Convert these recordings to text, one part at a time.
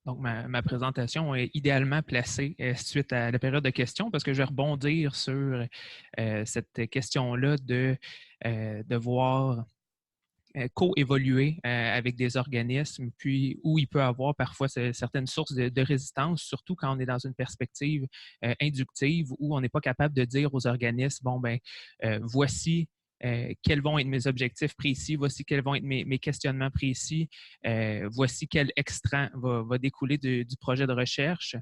Donc, ma présentation est idéalement placée suite à la période de questions parce que je vais rebondir sur cette question-là de devoir co-évoluer avec des organismes, puis où il peut avoir parfois certaines sources de résistance, surtout quand on est dans une perspective inductive où on n'est pas capable de dire aux organismes, bon, ben, voici quels vont être mes objectifs précis, voici quels vont être mes questionnements précis, voici quel extrait va découler du projet de recherche.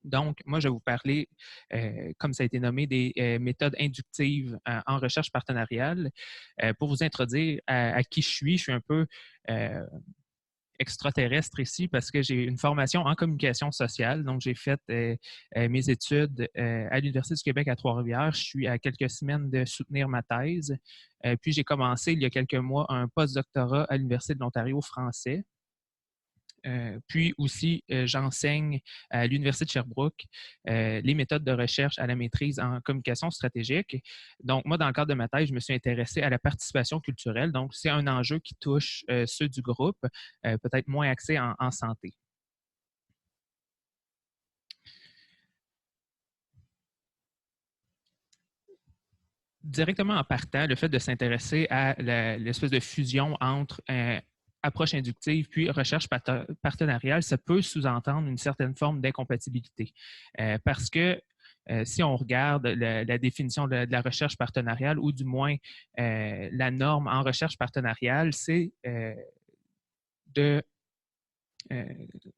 Donc, moi, je vais vous parler, comme ça a été nommé, des méthodes inductives en recherche partenariale. Pour vous introduire à qui je suis un peu extraterrestre ici parce que j'ai une formation en communication sociale. Donc, j'ai fait mes études à l'Université du Québec à Trois-Rivières. Je suis à quelques semaines de soutenir ma thèse. Puis, j'ai commencé il y a quelques mois un postdoctorat à l'Université de l'Ontario français. Puis aussi, j'enseigne à l'Université de Sherbrooke les méthodes de recherche à la maîtrise en communication stratégique. Donc, moi, dans le cadre de ma thèse, je me suis intéressé à la participation culturelle. Donc, c'est un enjeu qui touche ceux du groupe, peut-être moins axé en santé. Directement en partant, le fait de s'intéresser à l'espèce de fusion entre approche inductive puis recherche partenariale, ça peut sous-entendre une certaine forme d'incompatibilité. Parce que si on regarde la définition de la recherche partenariale, ou du moins la norme en recherche partenariale, c'est de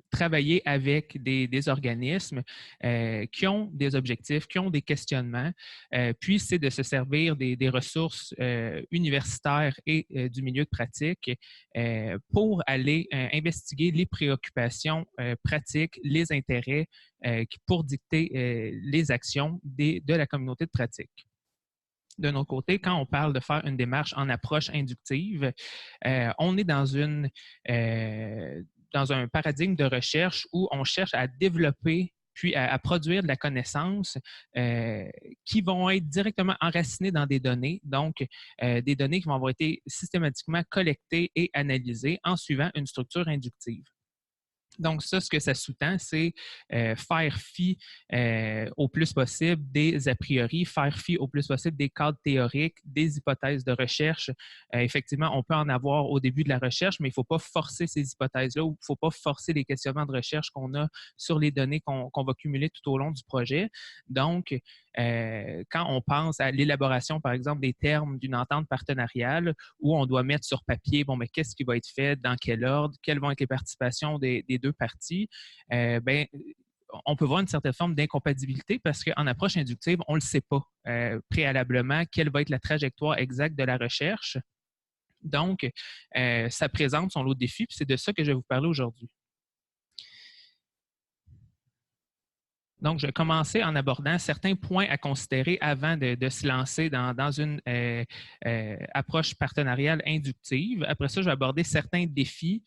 travailler avec des organismes qui ont des objectifs, qui ont des questionnements, puis c'est de se servir des ressources universitaires et du milieu de pratique pour aller investiguer les préoccupations pratiques, les intérêts pour dicter les actions de la communauté de pratique. De notre côté, quand on parle de faire une démarche en approche inductive, on est dans un paradigme de recherche où on cherche à développer puis à produire de la connaissance qui vont être directement enracinées dans des données, donc des données qui vont avoir été systématiquement collectées et analysées en suivant une structure inductive. Donc, ça, ce que ça sous-tend, c'est faire fi au plus possible des a priori, faire fi au plus possible des cadres théoriques, des hypothèses de recherche. Effectivement, on peut en avoir au début de la recherche, mais il ne faut pas forcer ces hypothèses-là ou il ne faut pas forcer les questionnements de recherche qu'on a sur les données qu'on va cumuler tout au long du projet. Donc, quand on pense à l'élaboration, par exemple, des termes d'une entente partenariale où on doit mettre sur papier, bon, mais qu'est-ce qui va être fait, dans quel ordre, quelles vont être les participations des deux parties, on peut voir une certaine forme d'incompatibilité parce qu'en approche inductive, on ne le sait pas préalablement quelle va être la trajectoire exacte de la recherche. Donc, ça présente son lot de défis, puis c'est de ça que je vais vous parler aujourd'hui. Donc, je vais commencer en abordant certains points à considérer avant de se lancer dans une approche partenariale inductive. Après ça, je vais aborder certains défis,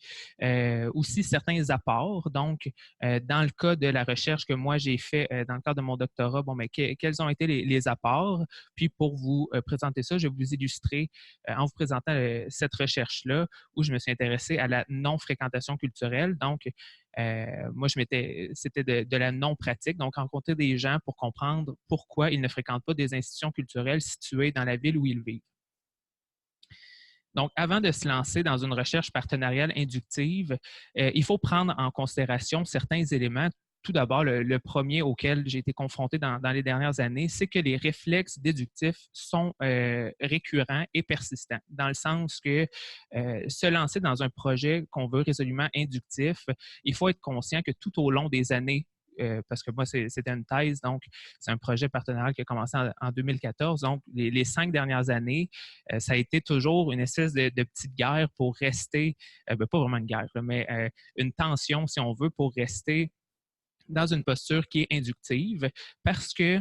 aussi certains apports. Donc, dans le cas de la recherche que moi j'ai fait dans le cadre de mon doctorat, bon, mais quels ont été les apports? Puis, pour vous présenter ça, je vais vous illustrer en vous présentant cette recherche-là où je me suis intéressé à la non-fréquentation culturelle. Donc, moi, c'était de la non-pratique, donc rencontrer des gens pour comprendre pourquoi ils ne fréquentent pas des institutions culturelles situées dans la ville où ils vivent. Donc, avant de se lancer dans une recherche partenariale inductive, il faut prendre en considération certains éléments. Tout d'abord, le premier auquel j'ai été confronté dans les dernières années, c'est que les réflexes déductifs sont récurrents et persistants, dans le sens que se lancer dans un projet qu'on veut résolument inductif, il faut être conscient que tout au long des années, parce que moi, c'était une thèse, donc c'est un projet partenarial qui a commencé en 2014. Donc, les 5 dernières années, ça a été toujours une espèce de petite guerre pour rester, pas vraiment une guerre, mais une tension, si on veut, pour rester dans une posture qui est inductive, parce que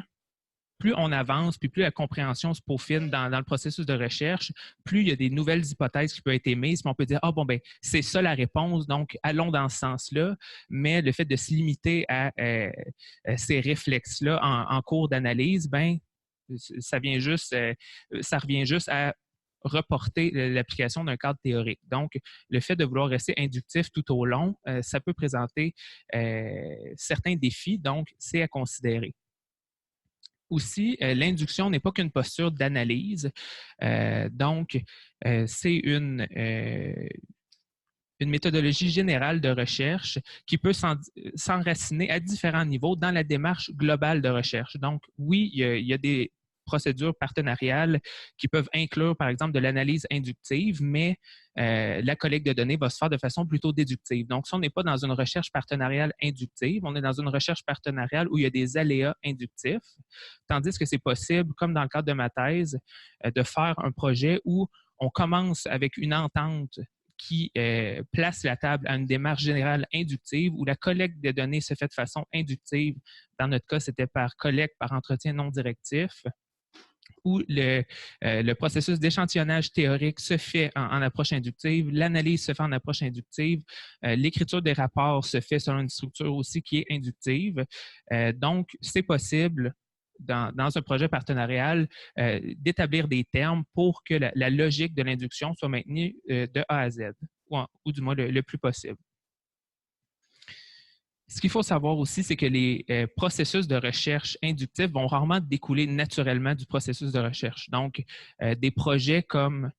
plus on avance, puis plus la compréhension se peaufine dans le processus de recherche, plus il y a des nouvelles hypothèses qui peuvent être émises, puis on peut dire, ah bon, ben c'est ça la réponse, donc allons dans ce sens-là, mais le fait de se limiter à ces réflexes-là en cours d'analyse, ben ça revient juste à reporter l'application d'un cadre théorique. Donc, le fait de vouloir rester inductif tout au long, ça peut présenter certains défis, donc c'est à considérer. Aussi, l'induction n'est pas qu'une posture d'analyse. C'est une méthodologie générale de recherche qui peut s'enraciner à différents niveaux dans la démarche globale de recherche. Donc, oui, il y a des procédures partenariales qui peuvent inclure, par exemple, de l'analyse inductive, mais la collecte de données va se faire de façon plutôt déductive. Donc, si on n'est pas dans une recherche partenariale inductive, on est dans une recherche partenariale où il y a des aléas inductifs, tandis que c'est possible, comme dans le cadre de ma thèse, de faire un projet où on commence avec une entente qui place la table à une démarche générale inductive où la collecte des données se fait de façon inductive. Dans notre cas, c'était par collecte, par entretien non directif, où le processus d'échantillonnage théorique se fait en approche inductive, l'analyse se fait en approche inductive, l'écriture des rapports se fait selon une structure aussi qui est inductive. Donc, c'est possible dans un projet partenarial d'établir des termes pour que la logique de l'induction soit maintenue de A à Z, ou du moins le plus possible. Ce qu'il faut savoir aussi, c'est que les processus de recherche inductifs vont rarement découler naturellement du processus de recherche. Donc, des projets comme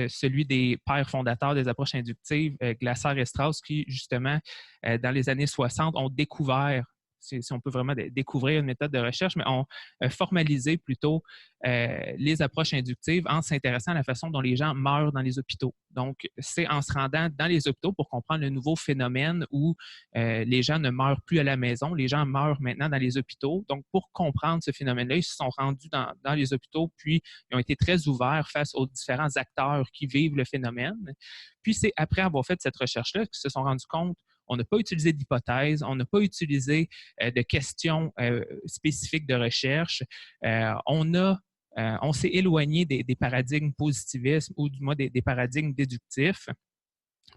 celui des pères fondateurs des approches inductives, Glasser et Strauss, qui, justement, dans les années 60, ont découvert, si on peut vraiment découvrir une méthode de recherche, mais ont formalisé plutôt les approches inductives en s'intéressant à la façon dont les gens meurent dans les hôpitaux. Donc, c'est en se rendant dans les hôpitaux pour comprendre le nouveau phénomène où les gens ne meurent plus à la maison, les gens meurent maintenant dans les hôpitaux. Donc, pour comprendre ce phénomène-là, ils se sont rendus dans les hôpitaux, puis ils ont été très ouverts face aux différents acteurs qui vivent le phénomène. Puis, c'est après avoir fait cette recherche-là qu'ils se sont rendus compte on n'a pas utilisé d'hypothèses, on n'a pas utilisé de questions spécifiques de recherche. On s'est éloigné des paradigmes positivistes ou du moins des paradigmes déductifs.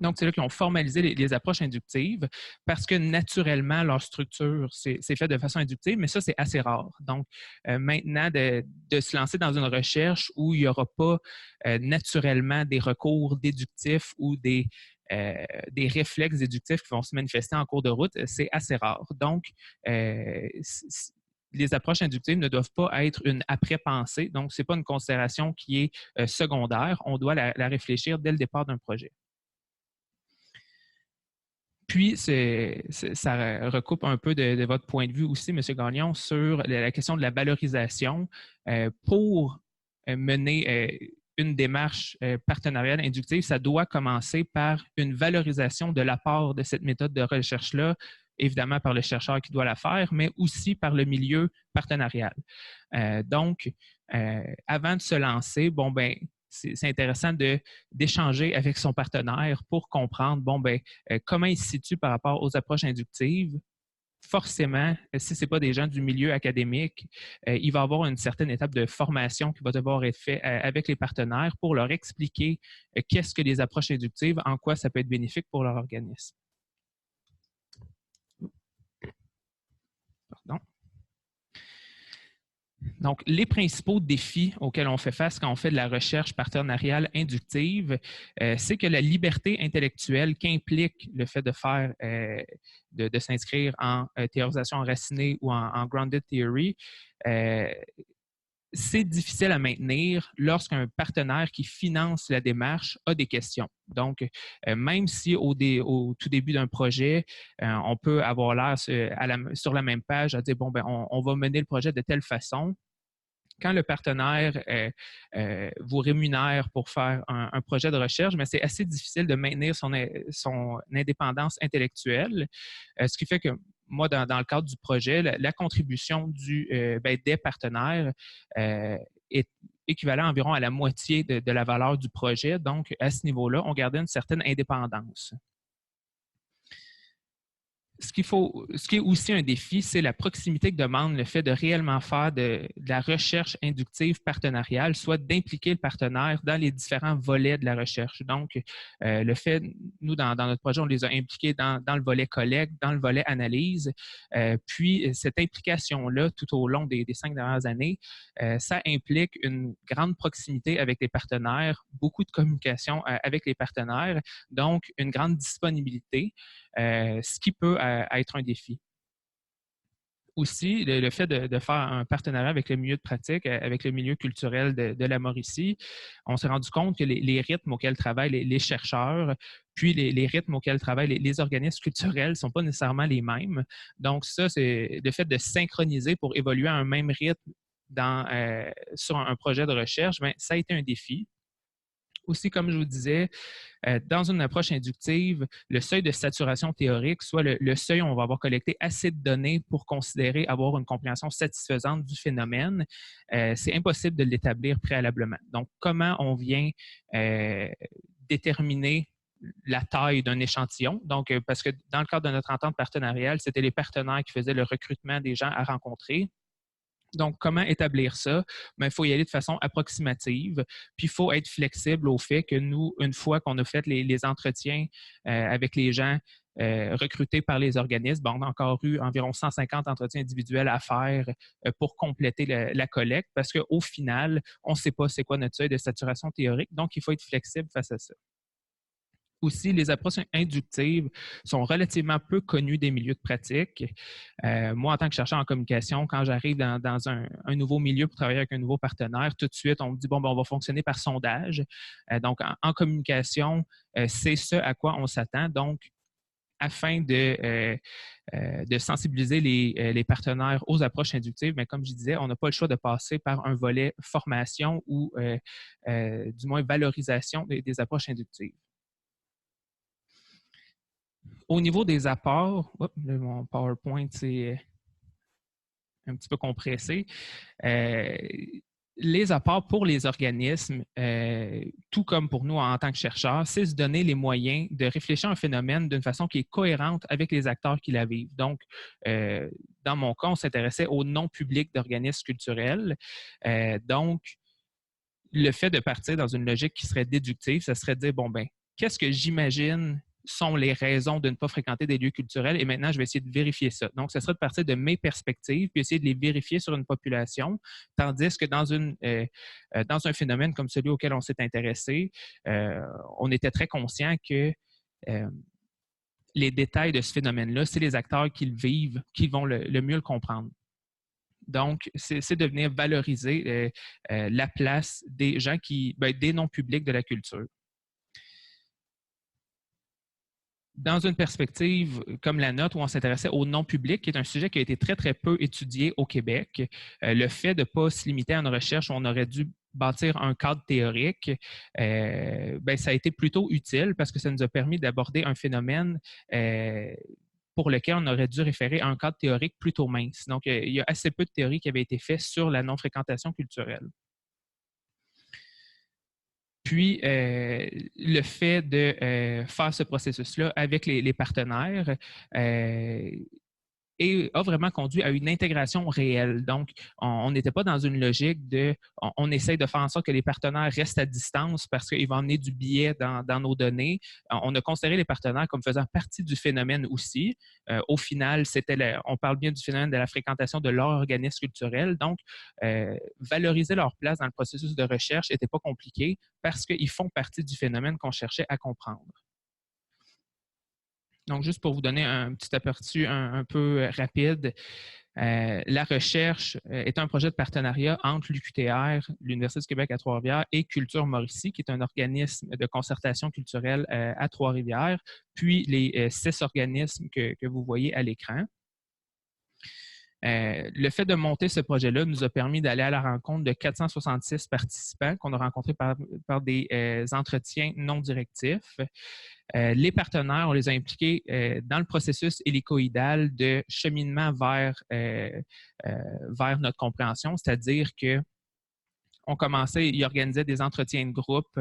Donc, c'est là qu'ils ont formalisé les approches inductives parce que naturellement, leur structure, c'est fait de façon inductive, mais ça, c'est assez rare. Donc, maintenant, de se lancer dans une recherche où il n'y aura pas naturellement des recours déductifs ou des réflexes déductifs qui vont se manifester en cours de route, c'est assez rare. Donc, les approches inductives ne doivent pas être une après-pensée. Donc, ce n'est pas une considération qui est secondaire. On doit la réfléchir dès le départ d'un projet. Puis, ça recoupe un peu de votre point de vue aussi, M. Gagnon, sur la question de la valorisation. Pour mener une démarche partenariale inductive, ça doit commencer par une valorisation de l'apport de cette méthode de recherche-là, évidemment par le chercheur qui doit la faire, mais aussi par le milieu partenarial. Donc, avant de se lancer, c'est intéressant d'échanger avec son partenaire pour comprendre comment il se situe par rapport aux approches inductives. Forcément, si ce n'est pas des gens du milieu académique, il va y avoir une certaine étape de formation qui va devoir être faite avec les partenaires pour leur expliquer qu'est-ce que les approches inductives, en quoi ça peut être bénéfique pour leur organisme. Pardon. Donc, les principaux défis auxquels on fait face quand on fait de la recherche partenariale inductive, c'est que la liberté intellectuelle qu'implique le fait de faire, de s'inscrire en théorisation enracinée ou en grounded theory, c'est difficile à maintenir lorsqu'un partenaire qui finance la démarche a des questions. Donc, même si au tout début d'un projet, on peut avoir l'air sur la même page à dire, on va mener le projet de telle façon, quand le partenaire vous rémunère pour faire un projet de recherche, mais c'est assez difficile de maintenir son indépendance intellectuelle, ce qui fait que moi, dans le cadre du projet, la contribution des partenaires est équivalent environ à la moitié de la valeur du projet. Donc, à ce niveau-là, on gardait une certaine indépendance. Ce qui est aussi un défi, c'est la proximité que demande le fait de réellement faire de la recherche inductive partenariale, soit d'impliquer le partenaire dans les différents volets de la recherche. Donc, le fait, nous, dans notre projet, on les a impliqués dans le volet collecte, dans le volet analyse. Puis, cette implication-là, tout au long des 5 dernières années, ça implique une grande proximité avec les partenaires, beaucoup de communication avec les partenaires, donc une grande disponibilité. Ce qui peut être un défi. Aussi, le fait de faire un partenariat avec le milieu de pratique, avec le milieu culturel de la Mauricie, on s'est rendu compte que les rythmes auxquels travaillent les chercheurs, puis les rythmes auxquels travaillent les organismes culturels ne sont pas nécessairement les mêmes. Donc ça, c'est le fait de synchroniser pour évoluer à un même rythme sur un projet de recherche, bien, ça a été un défi. Aussi, comme je vous disais, dans une approche inductive, le seuil de saturation théorique, soit le seuil où on va avoir collecté assez de données pour considérer avoir une compréhension satisfaisante du phénomène, c'est impossible de l'établir préalablement. Donc, comment on vient déterminer la taille d'un échantillon? Donc, parce que dans le cadre de notre entente partenariale, c'était les partenaires qui faisaient le recrutement des gens à rencontrer. Donc, comment établir ça? Bien, il faut y aller de façon approximative, puis il faut être flexible au fait que nous, une fois qu'on a fait les entretiens avec les gens recrutés par les organismes, on a encore eu environ 150 entretiens individuels à faire pour compléter la collecte, parce qu'au final, on ne sait pas c'est quoi notre seuil de saturation théorique, donc il faut être flexible face à ça. Aussi, les approches inductives sont relativement peu connues des milieux de pratique. Moi, en tant que chercheur en communication, quand j'arrive dans un nouveau milieu pour travailler avec un nouveau partenaire, tout de suite, on me dit, bon, ben, on va fonctionner par sondage. Donc, en communication, c'est ce à quoi on s'attend. Donc, afin de sensibiliser les partenaires aux approches inductives, mais comme je disais, on n'a pas le choix de passer par un volet formation ou du moins valorisation des approches inductives. Au niveau des apports, mon PowerPoint, c'est un petit peu compressé. Les apports pour les organismes, tout comme pour nous en tant que chercheurs, c'est se donner les moyens de réfléchir à un phénomène d'une façon qui est cohérente avec les acteurs qui la vivent. Donc, dans mon cas, on s'intéressait au non-public d'organismes culturels. Donc, le fait de partir dans une logique qui serait déductive, ça serait de dire, bon, ben, qu'est-ce que j'imagine sont les raisons de ne pas fréquenter des lieux culturels et maintenant, je vais essayer de vérifier ça. Donc, ce serait de partir de mes perspectives puis essayer de les vérifier sur une population, tandis que dans un phénomène comme celui auquel on s'est intéressé, on était très conscient que les détails de ce phénomène-là, c'est les acteurs qui le vivent qui vont le mieux le comprendre. Donc, c'est de venir valoriser la place des gens des non-publics de la culture. Dans une perspective comme la nôtre, où on s'intéressait au non-public, qui est un sujet qui a été très, très peu étudié au Québec, le fait de ne pas se limiter à une recherche où on aurait dû bâtir un cadre théorique, ça a été plutôt utile parce que ça nous a permis d'aborder un phénomène pour lequel on aurait dû référer à un cadre théorique plutôt mince. Donc, il y a assez peu de théories qui avaient été faites sur la non-fréquentation culturelle. Puis, le fait de faire ce processus-là avec les partenaires a vraiment conduit à une intégration réelle. Donc, on n'était pas dans une logique on essaye de faire en sorte que les partenaires restent à distance parce qu'ils vont amener du biais dans nos données. On a considéré les partenaires comme faisant partie du phénomène aussi. Au final, on parle bien du phénomène de la fréquentation de leur organisme culturel. Donc, valoriser leur place dans le processus de recherche n'était pas compliqué parce qu'ils font partie du phénomène qu'on cherchait à comprendre. Donc, juste pour vous donner un petit aperçu un peu rapide, la recherche est un projet de partenariat entre l'UQTR, l'Université du Québec à Trois-Rivières et Culture Mauricie, qui est un organisme de concertation culturelle à Trois-Rivières, puis les 6 organismes que vous voyez à l'écran. Le fait de monter ce projet-là nous a permis d'aller à la rencontre de 466 participants qu'on a rencontrés par des entretiens non directifs. Les partenaires, on les a impliqués dans le processus hélicoïdal de cheminement vers notre compréhension, c'est-à-dire que On commençait, il organisait des entretiens de groupe.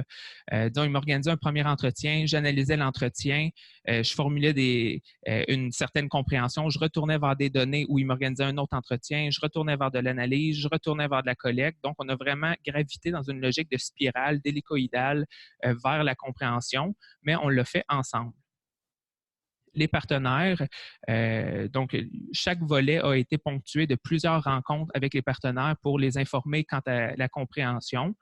Donc, il m'organisait un premier entretien, j'analysais l'entretien, je formulais une certaine compréhension, je retournais vers des données où il m'organisait un autre entretien, je retournais vers de l'analyse, je retournais vers de la collecte. Donc, on a vraiment gravité dans une logique de spirale d'hélicoïdale vers la compréhension, mais on l'a fait ensemble. Les partenaires, donc chaque volet a été ponctué de plusieurs rencontres avec les partenaires pour les informer quant à la compréhension.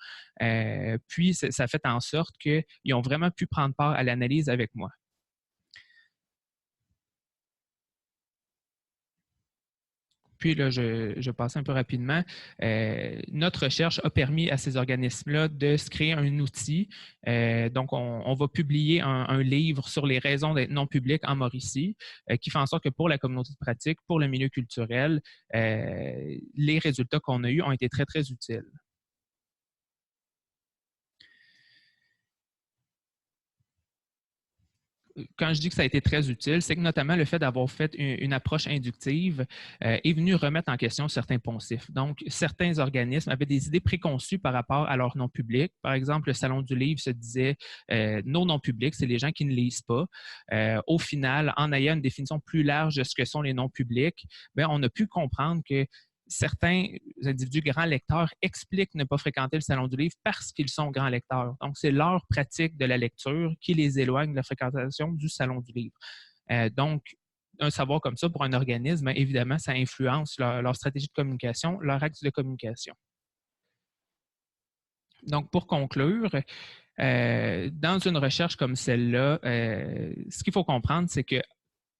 Puis, ça fait en sorte qu'ils ont vraiment pu prendre part à l'analyse avec moi. Puis là, je passe un peu rapidement. Notre recherche a permis à ces organismes-là de se créer un outil. Donc, on va publier un livre sur les raisons d'être non public en Mauricie, qui fait en sorte que pour la communauté de pratique, pour le milieu culturel, les résultats qu'on a eus ont été très, très utiles. Quand je dis que ça a été très utile, c'est que notamment le fait d'avoir fait une approche inductive est venu remettre en question certains poncifs. Donc, certains organismes avaient des idées préconçues par rapport à leur non public. Par exemple, le Salon du livre se disait nos non publics, c'est les gens qui ne lisent pas. Au final, en ayant une définition plus large de ce que sont les non publics, bien, on a pu comprendre que certains individus grands lecteurs expliquent ne pas fréquenter le Salon du livre parce qu'ils sont grands lecteurs. Donc, c'est leur pratique de la lecture qui les éloigne de la fréquentation du Salon du livre. Donc, un savoir comme ça pour un organisme, évidemment, ça influence leur stratégie de communication, leur axe de communication. Donc, pour conclure, dans une recherche comme celle-là, ce qu'il faut comprendre, c'est que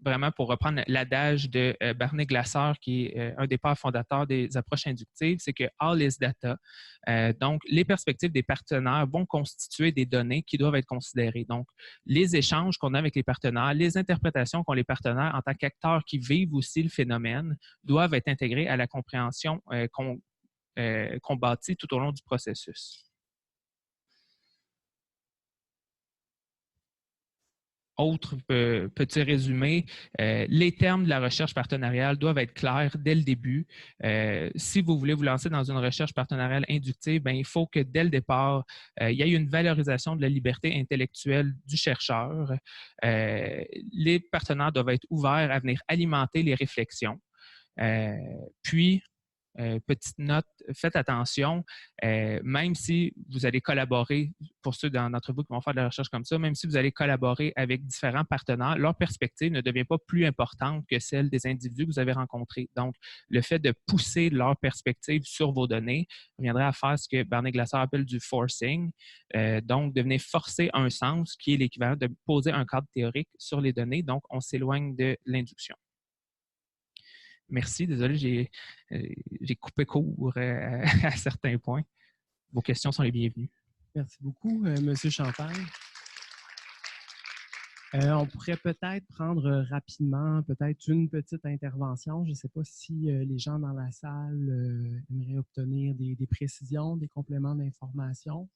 vraiment, pour reprendre l'adage de Barney Glasser, qui est un des pères fondateurs des approches inductives, c'est que all is data. Donc, les perspectives des partenaires vont constituer des données qui doivent être considérées. Donc, les échanges qu'on a avec les partenaires, les interprétations qu'ont les partenaires en tant qu'acteurs qui vivent aussi le phénomène doivent être intégrées à la compréhension qu'on bâtit tout au long du processus. Autre petit résumé, les termes de la recherche partenariale doivent être clairs dès le début. Si vous voulez vous lancer dans une recherche partenariale inductive, bien, il faut que dès le départ, il y ait une valorisation de la liberté intellectuelle du chercheur. Les partenaires doivent être ouverts à venir alimenter les réflexions. Puis, petite note, faites attention, même si vous allez collaborer, pour ceux d'entre vous qui vont faire de la recherche comme ça, même si vous allez collaborer avec différents partenaires, leur perspective ne devient pas plus importante que celle des individus que vous avez rencontrés. Donc, le fait de pousser leur perspective sur vos données viendrait à faire ce que Barney Glasser appelle du forcing, donc de venir forcer un sens qui est l'équivalent de poser un cadre théorique sur les données. Donc, on s'éloigne de l'induction. Merci, désolé, j'ai coupé court à certains points. Vos questions sont les bienvenues. Merci beaucoup, M. Champagne. On pourrait peut-être prendre rapidement peut-être une petite intervention. Je ne sais pas si les gens dans la salle aimeraient obtenir des précisions, des compléments d'information.